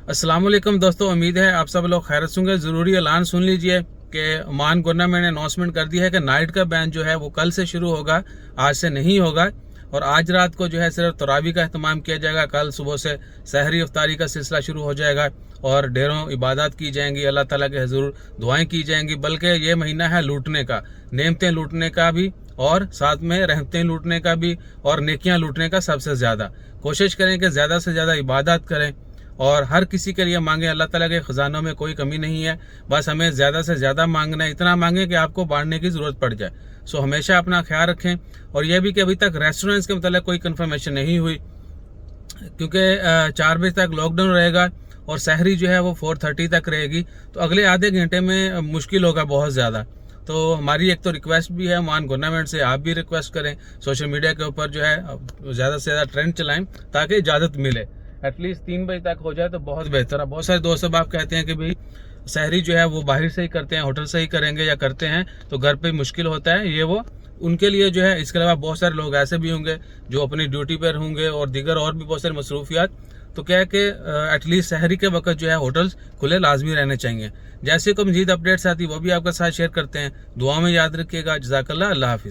अस्सलाम वालेकुम दोस्तों, उम्मीद है आप सब लोग खैरियत होंगे। ज़रूरी ऐलान सुन लीजिए कि ओमान गवर्नमेंट ने अनाउंसमेंट कर दी है कि नाइट का बैन जो है वो कल से शुरू होगा, आज से नहीं होगा। और आज रात को जो है सिर्फ तरावी का अहतमाम किया जाएगा। कल सुबह से सहरी इफ्तारी का सिलसिला शुरू हो जाएगा और ढेरों इबादत की जाएंगी, अल्लाह ताला के हुजूर दुआएं की जाएंगी। बल्कि ये महीना है लूटने का, नेमतें लूटने का भी और साथ में रहमतें लूटने का भी और नेकियां लूटने का। सबसे ज़्यादा कोशिश करें कि ज़्यादा से ज़्यादा इबादत करें और हर किसी के लिए मांगे। अल्लाह ताला के ख़जानों में कोई कमी नहीं है, बस हमें ज़्यादा से ज़्यादा मांगना है। इतना मांगे कि आपको बांटने की ज़रूरत पड़ जाए। सो हमेशा अपना ख्याल रखें। और यह भी कि अभी तक रेस्टोरेंट्स के मतलब कोई कन्फर्मेशन नहीं हुई, क्योंकि 4 बजे तक लॉकडाउन रहेगा और सहरी जो है वो 4:30 तक रहेगी। तो अगले आधे घंटे में मुश्किल होगा बहुत ज़्यादा। तो हमारी एक तो रिक्वेस्ट भी है ओमान गवर्नमेंट से, आप भी रिक्वेस्ट करें सोशल मीडिया के ऊपर जो है ज़्यादा से ज़्यादा ट्रेंड चलाएं ताकि इजाज़त मिले। एटलीस्ट 3 बजे तक हो जाए तो बहुत बेहतर है। बहुत सारे दोस्त अब आप कहते हैं कि भाई सहरी जो है वो बाहर से ही करते हैं, होटल से ही करेंगे या करते हैं तो घर पे मुश्किल होता है। ये वो उनके लिए जो है। इसके अलावा बहुत सारे लोग ऐसे भी होंगे जो अपनी ड्यूटी पर होंगे और दीगर और भी बहुत सारी मसरूफियात। तो क्या है कि एटलीस्ट सहरी के वक्त जो है होटल्स खुले लाजमी रहने चाहिए। जैसे कोई मजीद अपडेट्स आती वो भी आपके साथ शेयर करते हैं। दुआ में याद रखिएगा। जज़ाकल्लाह, अल्लाह हाफिज़।